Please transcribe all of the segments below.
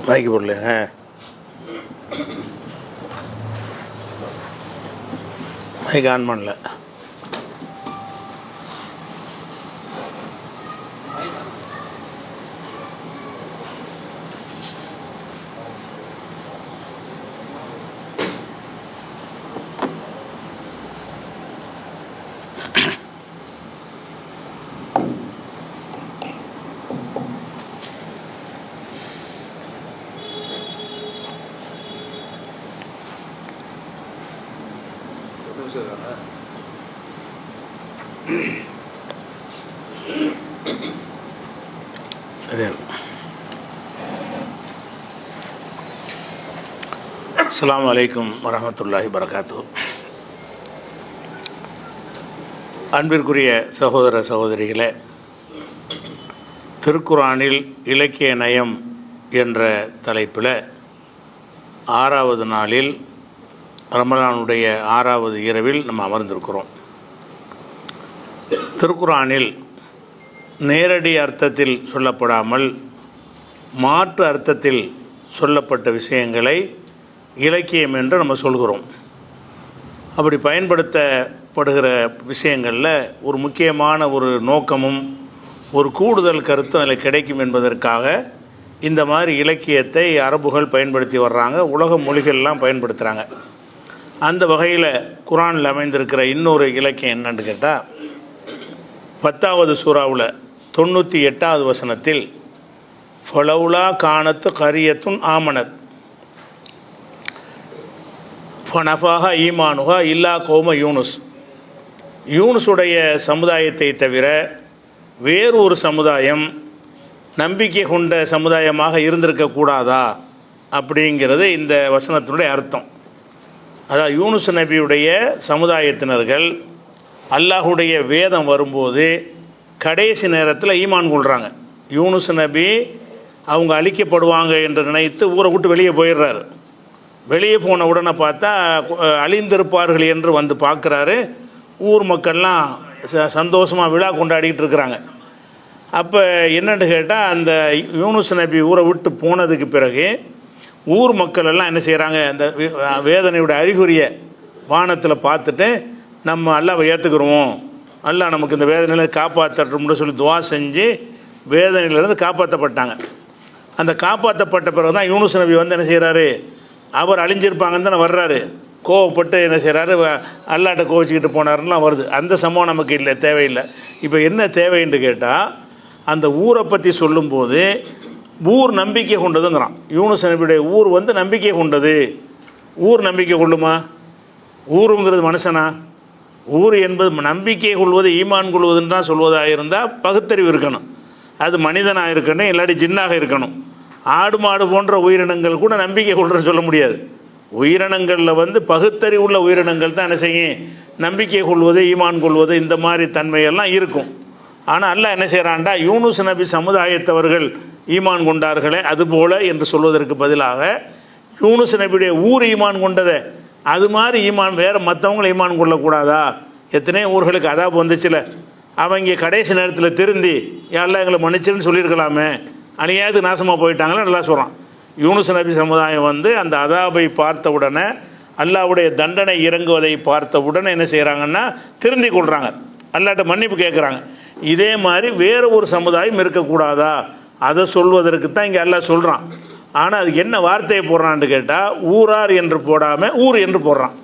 Mic போடலைங்க. Mic on பண்ணல. சரி. அஸ்ஸலாமு அலைக்கும் வரஹ்மத்துல்லாஹி வரகாத்துஹு. அன்பிற்குரிய சகோதர சகோதரிகளே, திருக்குர்ஆனில் இலக்கிய நயம் என்ற தலைப்பில் 6வது நாளில் ரமலானுடைய 6வது இரவில் நம்ம அமர்ந்திருக்கிறோம். திருக்குர்ஆனில் நேரடி அர்த்தத்தில் சொல்லப்படாமல் மாற்று அர்த்தத்தில் சொல்லப்பட்ட விஷயங்களை இலக்கியம் என்று நம்ம சொல்கிறோம். அப்படி பயன்படுத்தப்படுகிற விஷயங்களில் ஒரு முக்கியமான ஒரு நோக்கமும் ஒரு கூடுதல் கருத்தும் அதில் கிடைக்கும் என்பதற்காக இந்த மாதிரி இலக்கியத்தை அரபுகள் பயன்படுத்தி வர்றாங்க, உலக மொழிகள்லாம் பயன்படுத்துகிறாங்க. அந்த வகையில் குர்ஆனில் அமைந்திருக்கிற இன்னொரு இலக்கியம் என்னன்னு கேட்டால், 10வது சூறாவில் 98வது வசனத்தில் ஃபலவுலா கானத்து கரியத்துன் ஆமனத் ஃபனஃபாஹா ஈமானுஹா இல்லா கௌம யூனுஸ், யூனுஸுடைய சமுதாயத்தை தவிர வேறு ஒரு சமுதாயம் நம்பிக்கை கொண்ட சமுதாயமாக இருந்திருக்கக்கூடாதா அப்படிங்கிறது இந்த வசனத்தினுடைய அர்த்தம். அதாவது யூனுஸ் நபியுடைய சமுதாயத்தினர்கள் அல்லாஹுடைய வேதம் வரும்போது கடைசி நேரத்தில் ஈமான் கொள்கிறாங்க. யூனுஸ் நபி அவங்க அழிக்கப்படுவாங்க என்று நினைத்து ஊரை விட்டு வெளியே போயிடுறாரு. வெளியே போன உடனே பார்த்தா அழிந்திருப்பார்கள் என்று வந்து பார்க்குறாரு. ஊர் மக்கள்லாம் சந்தோஷமாக விழா கொண்டாடிக்கிட்டு இருக்கிறாங்க. அப்போ என்னென்னு கேட்டால், அந்த யூனுஸ் நபி ஊரை விட்டு போனதுக்கு பிறகு ஊர் மக்கள் எல்லாம் என்ன செய்கிறாங்க, அந்த வேதனையுடைய அறிகுறியை வானத்தில் பார்த்துட்டு நம்ம அல்லாஹ்வை ஏற்றுக்குருவோம், அல்லாஹ் நமக்கு இந்த வேதனையில் காப்பாற்றட்டும்னு சொல்லி துவா செஞ்சு வேதனையிலேருந்து காப்பாற்றப்பட்டாங்க. அந்த காப்பாற்றப்பட்ட பிறகு தான் யூனுஸ் நபி வந்து என்ன செய்கிறாரு, அவர் அழிஞ்சிருப்பாங்கன்னு தானே வர்றாரு. கோவப்பட்டு என்ன செய்கிறாரு, அல்லாட்ட கோவிச்சிக்கிட்டு போனாருலாம் வருது. அந்த சம்பவம் நமக்கு இல்லை, தேவையில்லை. இப்போ என்ன தேவைன்னு கேட்டால், அந்த ஊரை பற்றி சொல்லும்போது ஊர் நம்பிக்கை கொண்டதுங்கிறான். யூனுஸ் நபியுடைய ஊர் வந்து நம்பிக்கை கொண்டது. ஊர் நம்பிக்கை கொள்ளுமா? ஊருங்கிறது மனுஷனா? ஊர் என்பது நம்பிக்கை கொள்வது, ஈமான் கொள்வதுன்னு தான் சொல்வதாக இருந்தால் பகுத்தறிவு இருக்கணும். அது மனிதனாக இருக்கணும், இல்லாட்டி ஜின்னாக இருக்கணும். ஆடு மாடு போன்ற உயிரினங்கள் கூட நம்பிக்கை கொள்றன்னு சொல்ல முடியாது. உயிரினங்களில் வந்து பகுத்தறிவு உள்ள உயிரினங்கள் தான் என்ன செய்யும், நம்பிக்கை கொள்வது, ஈமான் கொள்வது, இந்த மாதிரி தன்மையெல்லாம் இருக்கும். ஆனால் அல்லாஹ் என்ன செய்கிறான்டா, யூனுஸ் நபி சமுதாயத்தவர்கள் ஈமான் கொண்டார்களே அதுபோல என்று சொல்வதற்கு பதிலாக யூனுஸ் நபியுடைய ஊர் ஈமான் கொண்டதை அது மாதிரி ஈமான் வேறு மற்றவங்களை ஈமான் கொள்ளக்கூடாதா? எத்தனையோ ஊர்களுக்கு அதாபு வந்துச்சுல, அவங்க கடைசி நேரத்தில் திருந்தி யாரெல்லாம் எங்களை மன்னிச்சுன்னு சொல்லியிருக்கலாமே, அநியாயத்துக்கு நாசமாக போயிட்டாங்களே நல்லா சொல்கிறான். யூனுஸ் நபி சமுதாயம் வந்து அந்த அதாபை பார்த்த உடனே, அல்லாஹ்வுடைய தண்டனை இறங்குவதை பார்த்த உடனே என்ன செய்கிறாங்கன்னா திருந்தி கொள்கிறாங்க, அல்லாஹ்ட்ட மன்னிப்பு கேட்குறாங்க. இதே மாதிரி வேறு ஒரு சமுதாயம் இருக்கக்கூடாதா, அதை சொல்வதற்கு தான் இங்கே அல்லாஹ் சொல்கிறான். ஆனால் அதுக்கு என்ன வார்த்தையை போடுறான்னு கேட்டால், ஊரார் என்று போடாமல் ஊர் என்று போடுறான்.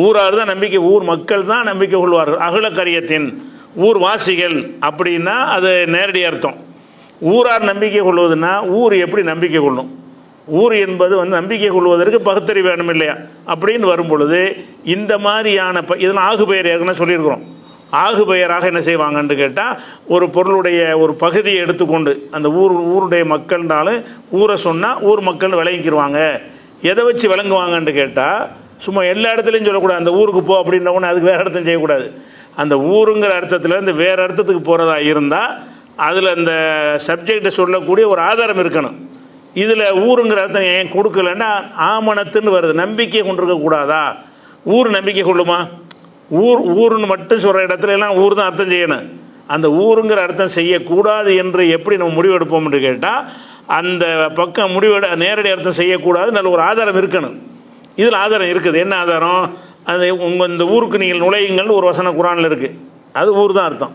ஊரார் தான் நம்பிக்கை, ஊர் மக்கள் தான் நம்பிக்கை கொள்வார்கள். அகில கரியத்தின் ஊர் வாசிகள் அப்படின்னா அது நேரடி அர்த்தம். ஊரார் நம்பிக்கை கொள்வதுன்னா ஊர் எப்படி நம்பிக்கை கொள்ளும்? ஊர் என்பது வந்து நம்பிக்கை கொள்வதற்கு பகுத்தறிவு வேணும் இல்லையா? அப்படின்னு வரும் பொழுது இந்த மாதிரியான இதெல்லாம் ஆகு பெயர் ஏற்கனவே சொல்லியிருக்கிறோம். ஆகு பெயராக என்ன செய்வாங்கன்னு கேட்டால், ஒரு பொருளுடைய ஒரு பகுதியை எடுத்துக்கொண்டு அந்த ஊருடைய மக்கள்னாலும் ஊரை சொன்னால் ஊர் மக்கள் விளங்கிக்கிடுவாங்க. எதை வச்சு விளங்குவாங்கன்னு கேட்டால், சும்மா எல்லா இடத்துலையும் சொல்லக்கூடாது அந்த ஊருக்கு போ அப்படின்றவொன்னே அதுக்கு வேறு அர்த்தம் செய்யக்கூடாது. அந்த ஊருங்கிற அர்த்தத்துலேருந்து வேறு அர்த்தத்துக்கு போகிறதா இருந்தால் அதில் அந்த சப்ஜெக்டை சொல்லக்கூடிய ஒரு ஆதாரம் இருக்கணும். இதில் ஊருங்கிற அர்த்தம் ஏன் கொடுக்கலன்னா ஆமணத்துன்னு வருது, நம்பிக்கை கொண்டிருக்கக்கூடாதா? ஊர் நம்பிக்கை கொள்ளுமா? ஊருன்னு மட்டும் சொல்கிற இடத்துல எல்லாம் ஊர் தான் அர்த்தம் செய்யணும். அந்த ஊருங்கிற அர்த்தம் செய்யக்கூடாது என்று எப்படி நம்ம முடிவெடுப்போம்னு கேட்டால், அந்த பக்கம் முடிவெட நேரடி அர்த்தம் செய்யக்கூடாது, நல்ல ஒரு ஆதாரம் இருக்கணும். நேரடி அர்த்தம் செய்யக்கூடாது, நல்ல ஒரு ஆதாரம் இருக்கணும். இதில் ஆதாரம் இருக்குது. என்ன ஆதாரம்? அது உங்கள் இந்த ஊருக்கு நீங்கள் நுழையுங்கள்னு ஒரு வசனம் குரானில் இருக்குது. அது ஊர் தான் அர்த்தம்.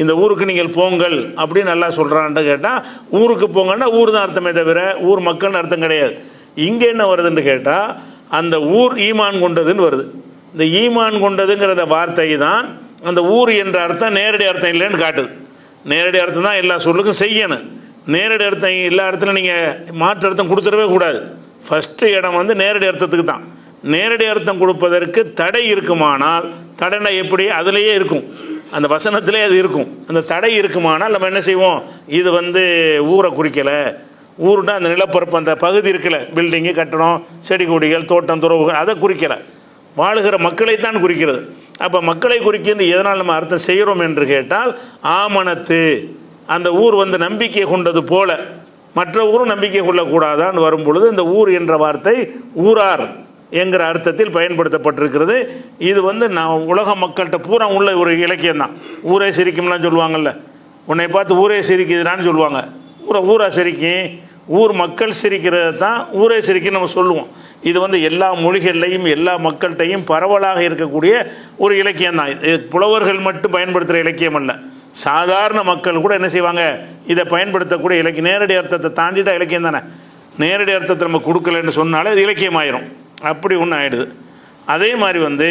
இந்த ஊருக்கு நீங்கள் போங்கள் அப்படின்னு நல்லா சொல்கிறான்ட்டு கேட்டால், ஊருக்கு போங்கன்னா ஊர் தான் அர்த்தமே தவிர ஊர் மக்கள்னு அர்த்தம் கிடையாது. இங்கே என்ன வருதுன்னு கேட்டால், அந்த ஊர் ஈமான் கொண்டதுன்னு வருது. இந்த ஈமான் கொண்டதுங்கிற வார்த்தை தான் அந்த ஊர் என்ற அர்த்தம் நேரடி அர்த்தம் இல்லைன்னு காட்டுது. நேரடி அர்த்தம் தான் எல்லா சொல்லுக்கும் செய்யணும். நேரடி அர்த்தம் எல்லா இடத்துல நீங்கள் மாற்று அர்த்தம் கொடுத்துடவே கூடாது. ஃபஸ்ட்டு இடம் வந்து நேரடி அர்த்தத்துக்கு தான். நேரடி அர்த்தம் கொடுப்பதற்கு தடை இருக்குமானால், தடைனா எப்படி? அதிலேயே இருக்கும், அந்த வசனத்திலே அது இருக்கும். அந்த தடை இருக்குமானால் நம்ம என்ன செய்வோம்? இது வந்து ஊரை குறிக்கலை. ஊருன்னா அந்த நிலப்பரப்பு, அந்த பகுதி இருக்குல்ல, பில்டிங்கு, கட்டடம், செடி கொடிகள், தோட்டம், துறவுகள், அதை குறிக்கலை, வாழுகிற மக்களைத்தான் குறிக்கிறது. அப்போ மக்களை குறிக்கிறது எதனால் நம்ம அர்த்தம் செய்கிறோம் என்று கேட்டால், ஆமனத்து, அந்த ஊர் வந்து நம்பிக்கை கொண்டது போல மற்ற ஊரும் நம்பிக்கை கொள்ளக்கூடாதான்னு வரும் பொழுது இந்த ஊர் என்ற வார்த்தை ஊரார் என்கிற அர்த்தத்தில் பயன்படுத்தப்பட்டிருக்கிறது. இது வந்து நான் உலக மக்கள்கிட்ட பூரா உள்ள ஒரு இலக்கியம் தான். ஊரே சிரிக்கும்லாம் சொல்லுவாங்கள்ல, உன்னை பார்த்து ஊரே சிரிக்குதுடான்னு சொல்லுவாங்க. ஊரா சிரிக்கும், ஊர் மக்கள் சிரிக்கிறது தான் ஊரே சிரிக்குன்னு நம்ம சொல்லுவோம். இது வந்து எல்லா மொழிகள்லையும் எல்லா மக்கள்கிட்டையும் பரவலாக இருக்கக்கூடிய ஒரு இலக்கியம் தான். இது புலவர்கள் மட்டும் பயன்படுத்துகிற இலக்கியம் அல்ல, சாதாரண மக்கள் கூட என்ன செய்வாங்க, இதை பயன்படுத்தக்கூடிய இலக்கியம். நேரடி அர்த்தத்தை தாண்டிட்டா இலக்கியம் தானே. நேரடி அர்த்தத்தை நம்ம கொடுக்கலன்னு சொன்னாலே அது இலக்கியம் ஆயிரும். அப்படி ஒன்று ஆயிடுது. அதே மாதிரி வந்து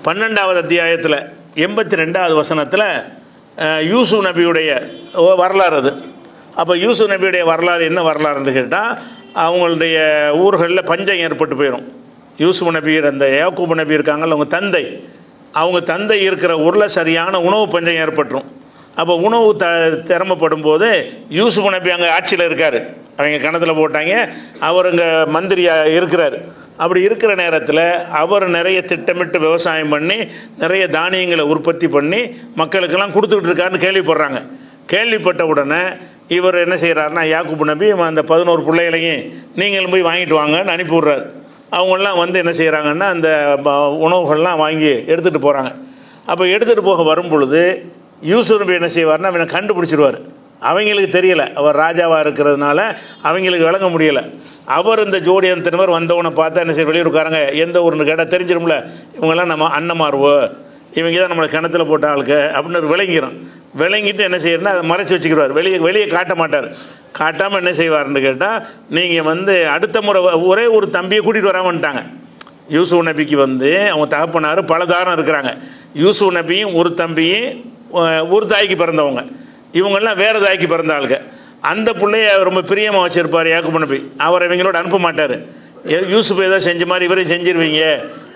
12வது அத்தியாயத்தில் 82வது வசனத்தில் யூசுப் நபியுடைய வரலாறு அது. அப்போ யூசுப் நபியுடைய வரலாறு என்ன வரலாறுன்னு கேட்டால், அவங்களுடைய ஊர்களில் பஞ்சம் ஏற்பட்டு போயிடும். யூசுப் நபி, அந்த யாக்கூப் நபி இருக்காங்கல்ல, அவங்க தந்தை இருக்கிற ஊரில் சரியான உணவு பஞ்சம் ஏற்பட்டுரும். அப்போ உணவு திறமைப்படும் போது யூசுப் நபி அங்கே ஆட்சியில் இருக்கார், அவங்க கணத்தில் போட்டாங்க, அவர் இங்கே மந்திரியாக இருக்கிறார். அப்படி இருக்கிற நேரத்தில் அவர் நிறைய திட்டமிட்டு விவசாயம் பண்ணி நிறைய தானியங்களை உற்பத்தி பண்ணி மக்களுக்கெல்லாம் கொடுத்துக்கிட்டு இருக்காருன்னு கேள்விப்படுறாங்க. கேள்விப்பட்ட உடனே இவர் என்ன செய்கிறாருன்னா, யாக்கூப் நபி அந்த 11 பிள்ளைகளையும் நீங்களும் போய் வாங்கிட்டு வாங்கன்னு அனுப்பி விட்றாரு. அவங்களாம் வந்து என்ன செய்கிறாங்கன்னா, அந்த உணவுகள்லாம் வாங்கி எடுத்துகிட்டு போகிறாங்க. அப்போ எடுத்துகிட்டு போக வரும் பொழுது யூசுப் நபி என்ன செய்வார்னா, அவனை கண்டுபிடிச்சிருவார். அவங்களுக்கு தெரியலை, அவர் ராஜாவாக இருக்கிறதுனால அவங்களுக்கு விளங்க முடியலை. அவர் இந்த ஜோடி அந்தனர் வந்தவனை பார்த்தா என்ன செய்ய, வெளியூருக்காரங்க எந்த ஊருன்னு கேட்டால் தெரிஞ்சிடும்ல, இவங்கெல்லாம் நம்ம அண்ணமாருவோ, இவங்க தான் நம்மளை கிணத்துல போட்ட ஆளுக்கு அப்படின்னு விளங்கிடும். விளங்கிட்டு என்ன செய்யறதுன்னா, அதை மறைச்சி வச்சுக்கிறார், வெளியே காட்ட மாட்டார். காட்டாமல் என்ன செய்வார்னு கேட்டால், நீங்கள் வந்து அடுத்த முறை ஒரே ஒரு தம்பியை கூட்டிகிட்டு வராமன்ட்டாங்க. யூசுப் நபிக்கு வந்து அவங்க தகப்பனார் பல தாரம் இருக்கிறாங்க. யூசுப் நபியும் ஒரு தம்பியும் ஒரு தாய்க்கு பிறந்தவங்க, இவங்கெல்லாம் வேறு தாய்க்கு பிறந்த ஆளுங்க. அந்த பிள்ளைய ரொம்ப பிரியமாக வச்சுருப்பார் யாக்கூப் நபி. அவர் இவங்களோட அனுப்ப மாட்டார். யூசுப் ஏதோ செஞ்ச மாதிரி இவரையும் செஞ்சிருவீங்க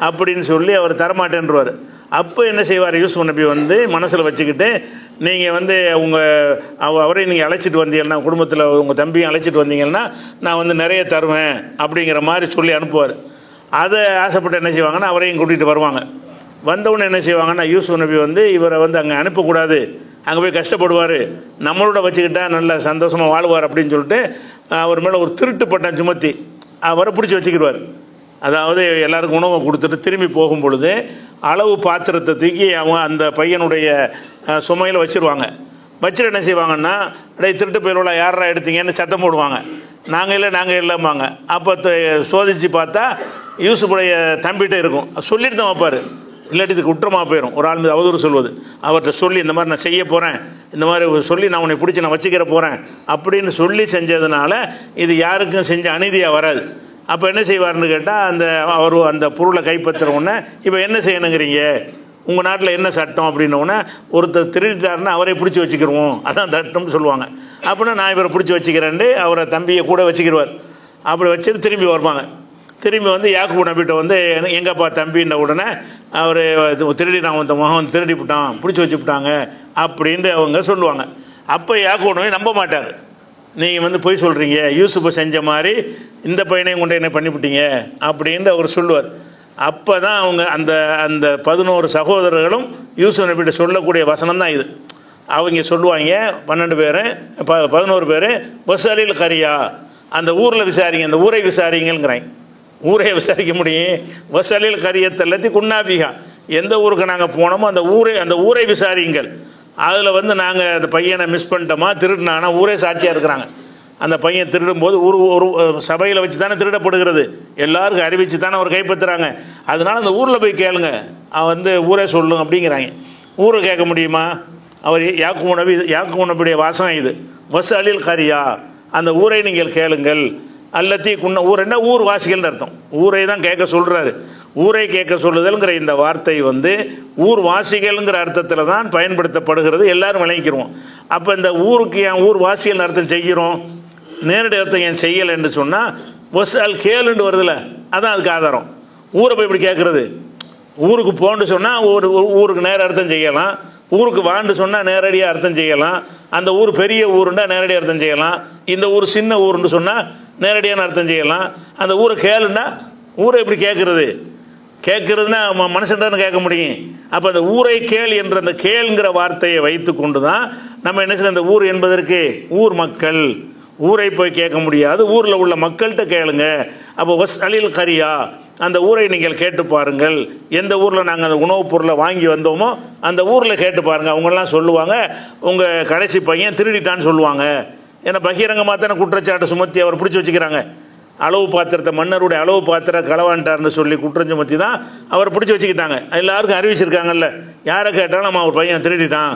அப்படின்னு சொல்லி அவர் தரமாட்டேன்ருவார். அப்போ என்ன செய்வார், யூசுப் நபி வந்து மனசில் வச்சுக்கிட்டு, நீங்கள் வந்து அவரையும் நீங்கள் அழைச்சிட்டு வந்தீங்கன்னா, குடும்பத்தில் உங்கள் தம்பியும் அழைச்சிட்டு வந்தீங்கன்னா நான் வந்து நிறைய தருவேன் அப்படிங்கிற மாதிரி சொல்லி அனுப்புவார். அதை ஆசைப்பட்டு என்ன செய்வாங்கன்னா, அவரையும் கூட்டிகிட்டு வருவாங்க. வந்தவுடனே என்ன செய்வாங்கன்னா, யூசுப் நபி வந்து இவரை வந்து அங்கே அனுப்பக்கூடாது, அங்கே போய் கஷ்டப்படுவார், நம்மளோட வச்சுக்கிட்டா நல்ல சந்தோஷமாக வாழ்வார் அப்படின்னு சொல்லிட்டு அவர் மேலே ஒரு திருட்டு பட்டம் சுமத்தி அவரை பிடிச்சி வச்சுக்கிடுவார். அதாவது எல்லாருக்கும் உணவை கொடுத்துட்டு திரும்பி போகும் பொழுது அளவு பாத்திரத்தை தூக்கி அவங்க அந்த பையனுடைய சுமையில் வச்சுருவாங்க. வச்சுட்டு என்ன செய்வாங்கன்னா, அடே திருட்டு பயிரோட யாரா எடுத்தீங்கன்னு சத்தம் போடுவாங்க. நாங்கள் இல்லைம்பாங்க. அப்போ சோதித்து பார்த்தா யூசுஃபுடைய தம்பிகிட்ட இருக்கும், சொல்லிட்டு தான் வைப்பார். இல்லாட்டி இதுக்கு குற்றமாக போயிடும். ஒரு ஆள் மீது அவதூறு சொல்வது, அவர்கிட்ட சொல்லி இந்த மாதிரி நான் செய்ய போகிறேன், இந்த மாதிரி சொல்லி நான் உன்னை பிடிச்சி நான் வச்சுக்கிற போகிறேன் அப்படின்னு சொல்லி செஞ்சதுனால இது யாருக்கும் செஞ்ச அநீதியாக வராது. அப்போ என்ன செய்வார்னு கேட்டால், அவர் அந்த பொருளை கைப்பற்றுறவுடனே இப்போ என்ன செய்யணுங்கிறீங்க, உங்கள் நாட்டில் என்ன சட்டம் அப்படின்னோடனே, ஒருத்தர் திருடிட்டாருன்னா அவரை பிடிச்சி வச்சுக்கிடுவோம், அதான் சட்டம்னு சொல்லுவாங்க. அப்படின்னா நான் இவரை பிடிச்சி வச்சுக்கிறேன்ட்டு அவரை தம்பியை கூட வச்சுக்கிடுவார். அப்படி வச்சுட்டு திரும்பி வருவாங்க. திரும்பி வந்து யாக்கூப் நபிட்ட வந்து எங்கப்பா தம்பின்ற உடனே அவர் திருடி, நான் அந்த மகன் திருடி விட்டான், பிடிச்சி வச்சுவிட்டாங்க அப்படின்ட்டு அவங்க சொல்லுவாங்க. அப்போ யாக்கூப் நபி நம்ப மாட்டார். நீங்கள் வந்து பொய் சொல்கிறீங்க, யூசுஃபை செஞ்ச மாதிரி இந்த பையனையும் கொண்டு என்ன பண்ணிவிட்டீங்க அப்படின்னு அவர் சொல்லுவார். அப்போ தான் அவங்க அந்த 11 சகோதரர்களும் யூசுஃப் நபிகிட்ட சொல்லக்கூடிய வசனம் தான் இது. அவங்க சொல்லுவாங்க 12 பேர் 11 பேர் வசலில் கரியா, அந்த ஊரில் விசாரிங்க, அந்த ஊரை விசாரிங்கிறாங்க. ஊரே விசாரிக்க முடியும். வசலில் கரியத்தல்லத்தி குன்னாபிகா, எந்த ஊருக்கு நாங்கள் போனோமோ அந்த ஊரை விசாரிங்கள். அதில் வந்து நாங்கள் அந்த பையனை மிஸ் பண்ணிட்டோமா, திருடினானா ஊரே சாட்சியாக இருக்கிறாங்க. அந்த பையன் திருடும்போது ஒரு சபையில் வச்சு தானே திருடப்படுகிறது, எல்லாருக்கும் அறிவித்து தானே அவர் கைப்பற்றுறாங்க. அதனால் அந்த ஊரில் போய் கேளுங்க, அவன் வந்து ஊரே சொல்லும் அப்படிங்கிறாங்க. ஊரை கேட்க முடியுமா? அவர் யாக்கூப் நபியுடைய வாசகம் இது, வஸ் அலில் கரியா, அந்த ஊரை நீங்கள் கேளுங்கள். அல்லத்தி குன்ன ஊர் என்ன, ஊர் வாசிகள்னு அர்த்தம். ஊரை தான் கேட்க சொல்கிறாரு. ஊரை கேட்க சொல்லுதல்ங்கிற இந்த வார்த்தை வந்து ஊர் வாசிகள்ங்கிற அர்த்தத்தில் தான் பயன்படுத்தப்படுகிறது, எல்லாரும் விளங்கிக்கிறோம். அப்போ இந்த ஊருக்கு ஏன் ஊர் வாசிகள் அர்த்தம் செய்கிறோம், நேரடி அர்த்தம் ஏன் செய்யலை என்று சொன்னால், வஸ் அல் கேளுன்னு வருதுல்ல, அதான் அதுக்கு ஆதாரம். ஊரை போய் இப்படி கேட்குறது, ஊருக்கு போன்னு சொன்னால் ஊருக்கு நேர அர்த்தம் செய்யலாம், ஊருக்கு வான்னு சொன்னால் நேரடியாக அர்த்தம் செய்யலாம், அந்த ஊர் பெரிய ஊருண்டா நேரடியாக அர்த்தம் செய்யலாம், இந்த ஊர் சின்ன ஊருன்னு சொன்னால் நேரடியான அர்த்தம் செய்யலாம். அந்த ஊரை கேளுன்னா ஊரை எப்படி கேட்குறது, கேட்குறதுன்னா மனுஷன் தானே கேட்க முடியும். அப்போ அந்த ஊரை கேள் என்ற அந்த கேளுங்கிற வார்த்தையை வைத்து கொண்டு தான் நம்ம என்ன செய்யணும், அந்த ஊர் என்பதற்கு ஊர் மக்கள், ஊரை போய் கேட்க முடியாது, ஊரில் உள்ள மக்கள்கிட்ட கேளுங்க. அப்போ வஸ் அலில் கரியா, அந்த ஊரை நீங்கள் கேட்டு பாருங்கள். எந்த ஊரில் நாங்கள் அந்த உணவுப் பொருளை வாங்கி வந்தோமோ அந்த ஊரில் கேட்டு பாருங்கள். அவங்கெல்லாம் சொல்லுவாங்க உங்கள் கடைசி பையன் திருடிட்டான்னு சொல்லுவாங்க. ஏன்னா பகிரங்கமாக தானே குற்றச்சாட்டு சுமத்தி அவர் பிடிச்சி வச்சுக்கிறாங்க. அளவு பாத்திரத்தை, மன்னருடைய அளவு பாத்திரம் களவாண்டார்னு சொல்லி குற்றம் சுமத்தி தான் அவர் பிடிச்சி வச்சுக்கிட்டாங்க. எல்லாருக்கும் அறிவிச்சிருக்காங்கல்ல, யாரை கேட்டாலும் நம்ம ஒரு பையன் திருடிட்டான்,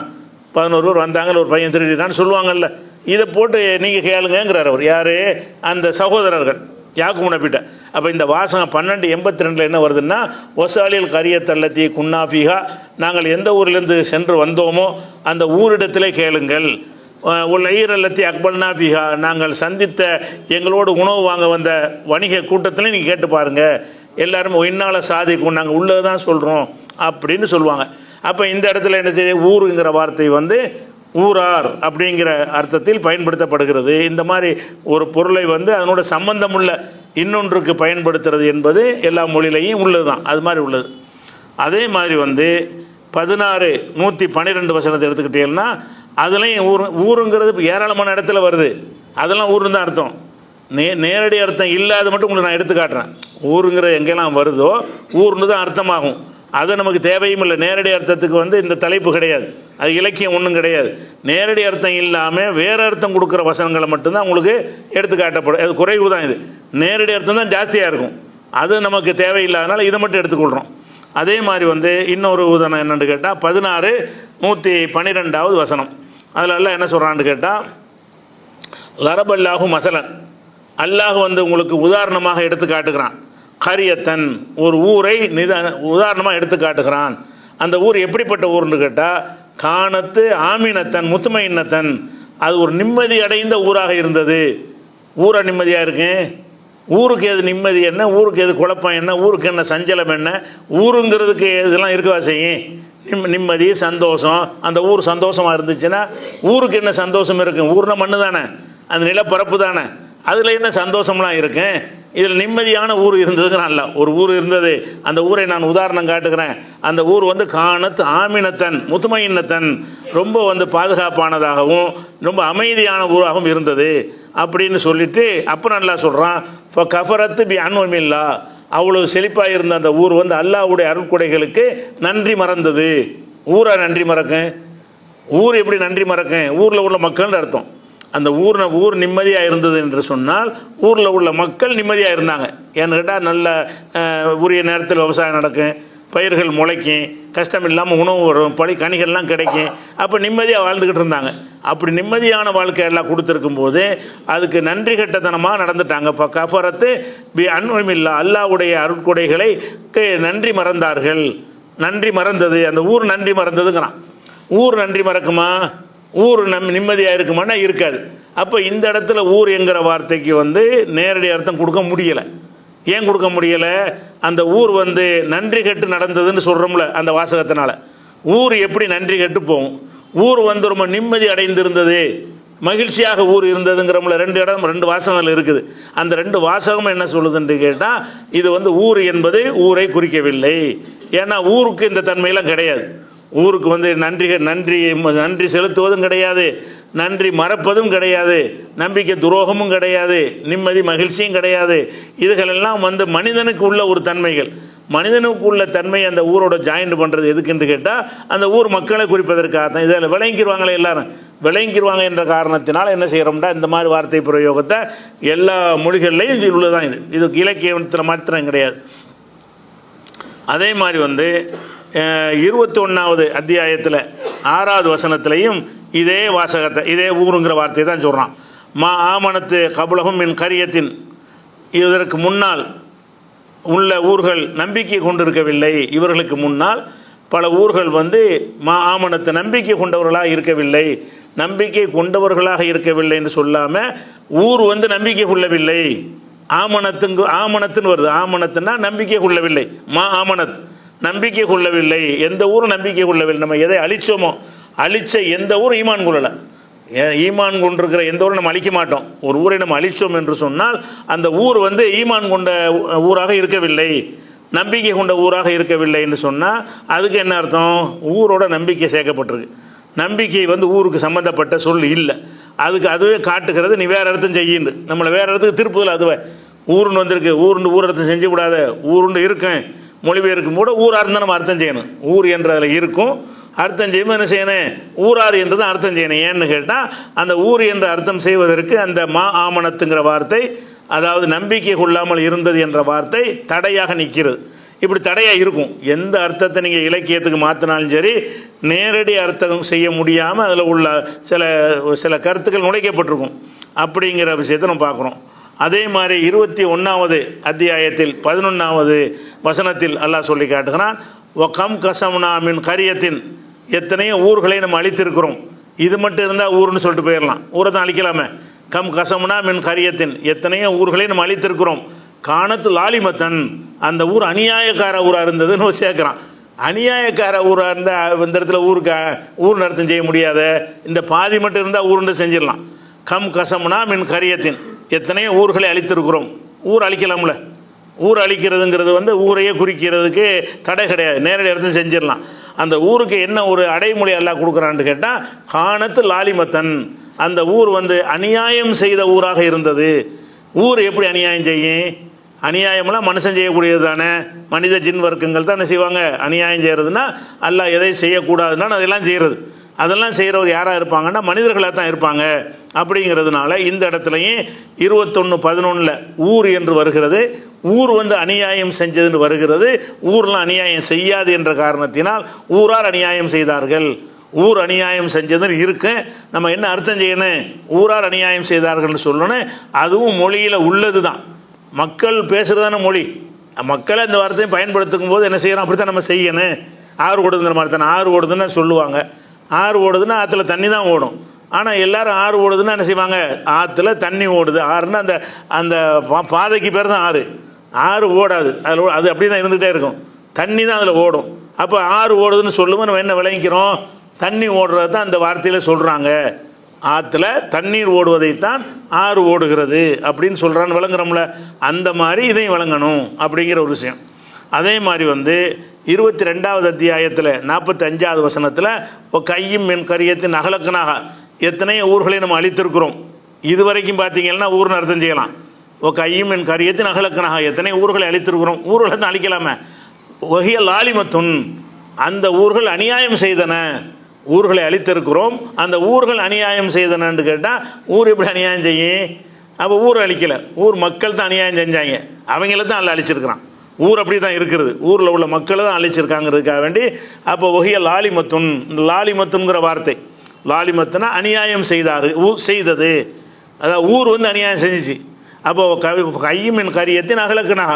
11 பேர் வந்தாங்கல்ல, ஒரு பையன் திருடிட்டான்னு சொல்லுவாங்கல்ல. இதை போட்டு நீங்கள் கேளுங்கிறார் அவர். யார்? அந்த சகோதரர்கள் யாக்கூப் நபிட்ட. அப்போ இந்த வாசகம் 1282 என்ன வருதுன்னா, ஒசாலில் கரியத்தல்லத்தி குன்னாஃபிகா, நாங்கள் எந்த ஊரிலிருந்து சென்று வந்தோமோ அந்த ஊரிடத்திலே கேளுங்கள். உள்ளல்லத்தி அக்பல்னா ஃபிஹா, நாங்கள் சந்தித்த எங்களோடு உணவு வாங்க வந்த வணிக கூட்டத்தில் நீங்கள் கேட்டு பாருங்கள். எல்லாருமே ஒன்னால சாதிக்கும், நாங்கள் உள்ளது தான் சொல்கிறோம் அப்படின்னு சொல்லுவாங்க. அப்போ இந்த இடத்துல என்ன செய்ய, ஊருங்கிற வார்த்தை வந்து ஊரார் அப்படிங்கிற அர்த்தத்தில் பயன்படுத்தப்படுகிறது. இந்த மாதிரி ஒரு பொருளை வந்து அதனோட சம்பந்தமுள்ள இன்னொன்றுக்கு பயன்படுத்துறது என்பது எல்லா மொழியிலையும் உள்ளது தான், அது மாதிரி உள்ளது. அதே மாதிரி வந்து 112 வசனத்தை எடுத்துக்கிட்டீங்கன்னா அதுலேயும் ஊருங்கிறது ஏராளமான இடத்துல வருது, அதெல்லாம் ஊருன்னு தான் அர்த்தம். நேரடி அர்த்தம் இல்லாத மட்டும் உங்களுக்கு நான் எடுத்து காட்டுறேன். ஊருங்கிறது எங்கெல்லாம் வருதோ ஊர்னு தான் அர்த்தமாகும். அது நமக்கு தேவையும் இல்லை. நேரடி அர்த்தத்துக்கு வந்து இந்த தலைப்பு கிடையாது, அது இலக்கியம் ஒன்றும் கிடையாது. நேரடி அர்த்தம் இல்லாமல் வேறு அர்த்தம் கொடுக்குற வசனங்களை மட்டும்தான் உங்களுக்கு எடுத்து காட்டப்படும். அது குறைவு தான். இது நேரடி அர்த்தம் தான் ஜாஸ்தியாக இருக்கும், அது நமக்கு தேவையில்லாதனால இதை மட்டும் எடுத்துக்கொள்கிறோம். அதே மாதிரி வந்து இன்னொரு உதாரணம் என்னென்னு கேட்டால் 112 வசனம். அதில் எல்லாம் என்ன சொல்கிறான்னு கேட்டால், லரபல்லாஹு மசலன், அல்லாஹ் வந்து உங்களுக்கு உதாரணமாக எடுத்து காட்டுகிறான். கரியத்தன், ஒரு ஊரை உதாரணமாக எடுத்து காட்டுகிறான். அந்த ஊர் எப்படிப்பட்ட ஊர்னு கேட்டால், காணத்து ஆமீனத்தன் முத்துமையின்னத்தன், அது ஒரு நிம்மதி அடைந்த ஊராக இருந்தது. ஊரை நிம்மதியாக இருக்கு, ஊருக்கு எது நிம்மதி என்ன, ஊருக்கு எது குழப்பம் என்ன, ஊருக்கு என்ன சஞ்சலம் என்ன, ஊருங்கிறதுக்கு இதெல்லாம் இருக்கவா செய்யும், நிம்மதி சந்தோஷம். அந்த ஊர் சந்தோஷமாக இருந்துச்சுன்னா ஊருக்கு என்ன சந்தோஷம் இருக்கும், ஊர்னா மண்ணு தானே, அந்த நிலப்பரப்பு தானே, அதில் என்ன சந்தோஷம்லாம் இருக்கு. இதில் நிம்மதியான ஊர் இருந்ததுக்கு நல்ல ஒரு ஊர் இருந்தது. அந்த ஊரை நான் உதாரணம் காட்டுகிறேன். அந்த ஊர் வந்து காணத் ஆமினத்தன் முத்துமையின்னத்தன், ரொம்ப வந்து பாதுகாப்பானதாகவும் ரொம்ப அமைதியான ஊராகவும் இருந்தது அப்படின்னு சொல்லிட்டு அப்புறம் நல்லா சொல்கிறான். இப்போ கஃபரத்து பி அன்வமில்லா, அவ்வளோ செழிப்பாக இருந்த அந்த ஊர் வந்து அல்லாஹ்வுடைய அருட்கொடைகளுக்கு நன்றி மறந்தது. ஊரை நன்றி மறக்கும், ஊர் எப்படி நன்றி மறக்கும், ஊரில் உள்ள மக்கள்னு அர்த்தம். அந்த ஊர் நிம்மதியாக இருந்தது என்று சொன்னால் ஊரில் உள்ள மக்கள் நிம்மதியாக இருந்தாங்க. ஏன்னு கேட்டால் நல்ல உரிய நேரத்தில் விவசாயம் நடக்கும், பயிர்கள் முளைக்கும், கஷ்டம் இல்லாமல் உணவு வரும், கனிகள்லாம் கிடைக்கும். அப்போ நிம்மதியாக வாழ்ந்துக்கிட்டு இருந்தாங்க. அப்படி நிம்மதியான வாழ்க்கை எல்லாம் கொடுத்துருக்கும் போது அதுக்கு நன்றி கட்டத்தனமாக நடந்துட்டாங்க. இப்போ கஃபரத்து பி அன்வமில்லா, அல்லாஹ்வுடைய அருட்கொடைகளை நன்றி மறந்தார்கள். நன்றி மறந்தது, அந்த ஊர் நன்றி மறந்ததுங்கிறான். ஊர் நன்றி மறக்குமா, ஊர் நிம்மதியாக இருக்குமானா இருக்காது. அப்போ இந்த இடத்துல ஊர் என்கிற வார்த்தைக்கு வந்து நேரடி அர்த்தம் கொடுக்க முடியலை. ஏன் கொடுக்க முடியலை, அந்த ஊர் வந்து நன்றி கெட்டு நடந்ததுன்னு சொல்கிறோம்ல அந்த வாசகத்தினால. ஊர் எப்படி நன்றி கெட்டு போகும், ஊர் வந்து ரொம்ப நிம்மதி அடைந்திருந்தது, மகிழ்ச்சியாக ஊர் இருந்ததுங்கிறோம்ல. 2 வாசகங்கள் இருக்குது. அந்த 2 வாசகமும் என்ன சொல்லுதுன்னு கேட்டால், இது வந்து ஊர் என்பது ஊரை குறிக்கவில்லை. ஏன்னா ஊருக்கு இந்த தன்மையெல்லாம் கிடையாது. ஊருக்கு வந்து நன்றி செலுத்துவதும் கிடையாது, நன்றி மறப்பதும் கிடையாது, நம்பிக்கை துரோகமும் கிடையாது, நிம்மதி மகிழ்ச்சியும் கிடையாது. இதுகளெல்லாம் வந்து மனிதனுக்கு உள்ள ஒரு தன்மைகள். மனிதனுக்கு உள்ள தன்மை அந்த ஊரோட ஜாயிண்ட் பண்ணுறது எதுக்குன்னு கேட்டால் அந்த ஊர் மக்களை குறிப்பதற்காக தான். இதில் விளங்கிடுவாங்களே எல்லாரும், விளங்கிடுவாங்க என்ற காரணத்தினால் என்ன செய்கிறோம்னா இந்த மாதிரி வார்த்தை பிரயோகத்தை எல்லா மொழிகள்லையும் உள்ளதான். இது இலக்கியத்தில் மாத்திரம் கிடையாது. அதே மாதிரி 21வது அத்தியாயத்தில் 6வது வசனத்திலையும் இதே வாசகத்தை, இதே ஊருங்கிற வார்த்தையை தான் சொல்கிறான். மா ஆமனத்து கபுலகும் மின் கரியத்தின், இதற்கு முன்னால் உள்ள ஊர்கள் நம்பிக்கை கொண்டிருக்கவில்லை. இவர்களுக்கு முன்னால் பல ஊர்கள் மா ஆமனத்து நம்பிக்கை கொண்டவர்களாக இருக்கவில்லை. நம்பிக்கை கொண்டவர்களாக இருக்கவில்லை என்று சொல்லாமல் ஊர் நம்பிக்கை கொள்ளவில்லை. ஆமனத்துன்னு வருது. ஆமனத்துன்னா நம்பிக்கை கொள்ளவில்லை. மா ஆமனத் நம்பிக்கை கொள்ளவில்லை. எந்த ஊரும் நம்பிக்கை கொள்ளவில்லை. நம்ம எதை அழிச்சோமோ, அழிச்ச எந்த ஊரும் ஈமான் கொள்ளலை. ஈமான் கொண்டிருக்கிற எந்த ஊரும் நம்ம அழிக்க மாட்டோம். ஒரு ஊரை நம்ம அழிச்சோம் என்று சொன்னால் அந்த ஊர் ஈமான் கொண்ட ஊராக இருக்கவில்லை, நம்பிக்கை கொண்ட ஊராக இருக்கவில்லை என்று சொன்னால் அதுக்கு என்ன அர்த்தம்? ஊரோட நம்பிக்கை சேர்க்கப்பட்டிருக்கு. நம்பிக்கை ஊருக்கு சம்மந்தப்பட்ட சொல் இல்லை. அதுவே காட்டுகிறது நீ வேறு அர்த்தம் செய்யின்னு. நம்மளை வேறு இடத்துக்கு திருப்புதல். அதுவே ஊருன்னு வந்திருக்கு, ஊர் அர்த்தம் செஞ்சு விடாத, ஊருன்னு இருக்கேன் மொழிபெயர்க்கும் கூட ஊராக இருந்தால் நம்ம அர்த்தம் செய்யணும். ஊர் என்ற அதில் இருக்கும், அர்த்தம் செய்யும்போது என்ன செய்யணும்? ஊரார் என்று தான் அர்த்தம் செய்யணும். ஏன்னு கேட்டால் அந்த ஊர் என்ற அர்த்தம் செய்வதற்கு அந்த மா ஆமனத்துங்கிற வார்த்தை, அதாவது நம்பிக்கை கொள்ளாமல் இருந்தது என்ற வார்த்தை தடையாக நிற்கிறது. இப்படி தடையாக இருக்கும். எந்த அர்த்தத்தை நீங்கள் இலக்கியத்துக்கு மாற்றினாலும் சரி, நேரடி அர்த்தம் செய்ய முடியாமல் அதில் உள்ள சில கருத்துக்கள் நுழைக்கப்பட்டிருக்கும். அப்படிங்கிற விஷயத்தை நம்ம பார்க்குறோம். அதே மாதிரி 21வது அத்தியாயத்தில் 11வது வசனத்தில் அல்லாஹ் சொல்லி காட்டுகிறான், கம் கசம்னா மின் கரியத்தின், எத்தனையோ ஊர்களை நம்ம அழித்திருக்கிறோம். இது மட்டும் இருந்தால் ஊர்னு சொல்லிட்டு போயிடலாம், ஊரை தான் அழிக்கலாமே. கம் கசம்னா மின் கரியத்தின், எத்தனையோ ஊர்களை நம்ம அழித்திருக்கிறோம். காணத்து லாலிமத்தன், அந்த ஊர் அநியாயக்கார ஊராக இருந்ததுன்னு சேர்க்குறான். அநியாயக்கார ஊராக இருந்தால் இந்த இடத்துல ஊர் அர்த்தம் செய்ய முடியாத, இந்த பாதி மட்டும் இருந்தால் ஊருன்னு செஞ்சிடலாம். கம் கசம்னா மின் கரியத்தின், எத்தனையோ ஊர்களை அழித்திருக்கிறோம். ஊர் அழிக்கலாம்ல. ஊர் அழிக்கிறதுங்கிறது ஊரையே குறிக்கிறதுக்கு தடை கிடையாது, நேரடி அர்த்தம் செஞ்சிடலாம். அந்த ஊருக்கு என்ன ஒரு அடைமொழி எல்லாம் கொடுக்குறான்னு கேட்டால் காணத்து லாலிமத்தன், அந்த ஊர் அநியாயம் செய்த ஊராக இருந்தது. ஊர் எப்படி அநியாயம் செய்யும்? அநியாயம்லாம் மனுஷன் செய்யக்கூடியது தானே. மனித ஜின் வர்க்கங்கள் தான் என்ன செய்வாங்க? அநியாயம் செய்கிறதுனா அல்லாஹ் எதை செய்யக்கூடாதுன்னா அதெல்லாம் செய்கிறது. அதெல்லாம் செய்கிறவர் யாராக இருப்பாங்கன்னா மனிதர்களாக தான் இருப்பாங்க. அப்படிங்கிறதுனால இந்த இடத்துலையும் 21:11 ஊர் என்று வருகிறது. ஊர் அநியாயம் செஞ்சதுன்னு வருகிறது. ஊர்லாம் அநியாயம் செய்யாது என்ற காரணத்தினால் ஊரார் அநியாயம் செய்தார்கள், ஊர் அநியாயம் செஞ்சதுன்னு இருக்கு. நம்ம என்ன அர்த்தம் செய்யணும்? ஊரார் அநியாயம் செய்தார்கள்னு சொல்லணும். அதுவும் மொழியில் உள்ளது தான். மக்கள் பேசுகிறதான மொழி. மக்களை இந்த வார்த்தையை பயன்படுத்தும் போது என்ன செய்யறோம்? அப்படித்தான் நம்ம செய்யணும். ஆறு ஓடுதுங்கிற மாதிரி தானே. ஆறு ஓடுதுன்னு சொல்லுவாங்க. ஆறு ஓடுதுன்னா ஆற்றுல தண்ணி தான் ஓடும். ஆனால் எல்லாரும் ஆறு ஓடுதுன்னா என்ன செய்வாங்க? ஆற்றுல தண்ணி ஓடுது. ஆறுன்னா அந்த அந்த பாதைக்கு பேர் தான் ஆறு. ஆறு ஓடாது, அதில் அது அப்படி தான் இருந்துகிட்டே இருக்கும். தண்ணி தான் அதில் ஓடும். அப்போ ஆறு ஓடுதுன்னு சொல்லும்போது நம்ம என்ன விளங்கிக்கிறோம்? தண்ணி ஓடுறது தான் அந்த வார்த்தையில் சொல்கிறாங்க. ஆற்றுல தண்ணீர் ஓடுவதைத்தான் ஆறு ஓடுகிறது அப்படின்னு சொல்கிறான்னு விளங்குறோம்ல. அந்த மாதிரி இதையும் விளங்கணும் அப்படிங்கிற ஒரு விஷயம். அதே மாதிரி 22வது அத்தியாயத்தில் 45வது வசனத்தில் கையும் என் கரியத்தின் அகலக்கனாக, எத்தனையோ ஊர்களை நம்ம அழித்திருக்கிறோம். இதுவரைக்கும் பார்த்தீங்கன்னா ஊர்னு அர்த்தம் செய்யலாம். கையும் என் கரியத்தின் அகலக்கனாக, எத்தனை ஊர்களை அழித்திருக்கிறோம். ஊர்களை தான் அழிக்கலாமே. ஒஹிய லாலிமத்துன், அந்த ஊர்கள் அநியாயம் செய்தன. ஊர்களை அழித்திருக்கிறோம், அந்த ஊர்கள் அநியாயம் செய்தனன்னு கேட்டால் ஊர் எப்படி அநியாயம் செய்யும்? அப்போ ஊர் அழிக்கலை, ஊர் மக்கள் தான் அநியாயம் செஞ்சாங்க. அவங்கள தான் அல்ல அழிச்சிருக்கிறான். ஊர் அப்படி தான் இருக்கிறது. ஊரில் உள்ள மக்களை தான் அழிச்சிருக்காங்கிறதுக்காக வேண்டி. அப்போ ஒஹிய லாலிமத்துன், லாலிமத்துங்கிற வார்த்தை, லாலிமத்துனா அநியாயம் செய்தது. அதாவது ஊர் அநியாயம் செஞ்சிச்சு. அப்போ கையும் என் கரியத்தின் அகலக்கனாக,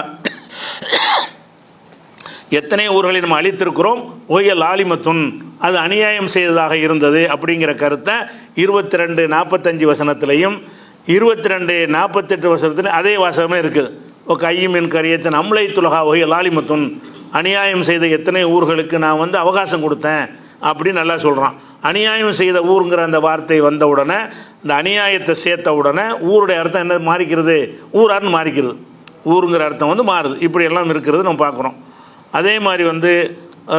எத்தனை ஊர்களை நம்ம அழித்திருக்கிறோம். ஒய்ய லாலிமத்துன், அது அநியாயம் செய்ததாக இருந்தது அப்படிங்கிற கருத்தை 22:45 வசனத்திலையும் 22:48 வசனத்திலையும் அதே வாசகமே இருக்குது. கையும் என் கரியத்தின் அம்லை துலகா ஒய்ய லாலிமத்துன், அநியாயம் செய்த எத்தனை ஊர்களுக்கு நான் அவகாசம் கொடுத்தேன் அப்படின்னு நல்லா சொல்கிறான். அநியாயம் செய்த ஊருங்கிற அந்த வார்த்தை வந்த உடனே, இந்த அநியாயத்தை சேர்த்த உடனே ஊருடைய அர்த்தம் என்ன மாறிக்கிறது? ஊரார்னு மாறிக்கிறது. ஊருங்கிற அர்த்தம் மாறுது. இப்படி எல்லாம் இருக்கிறது நம்ம பார்க்குறோம். அதே மாதிரி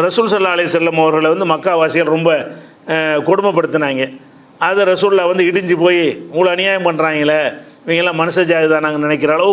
ரசூல் ஸல்லல்லாஹு அலைஹி வஸல்லம் அவர்களை மக்காவாசிகள் ரொம்ப கொடுமைப்படுத்தினாங்க. அதை ரசூல்லா இடிஞ்சு போய் இவ்வளோ அநியாயம் பண்ணுறாங்களே, இவங்கெல்லாம் மனுஷ ஜாதி தான் நாங்கள் நினைக்கிற அளவு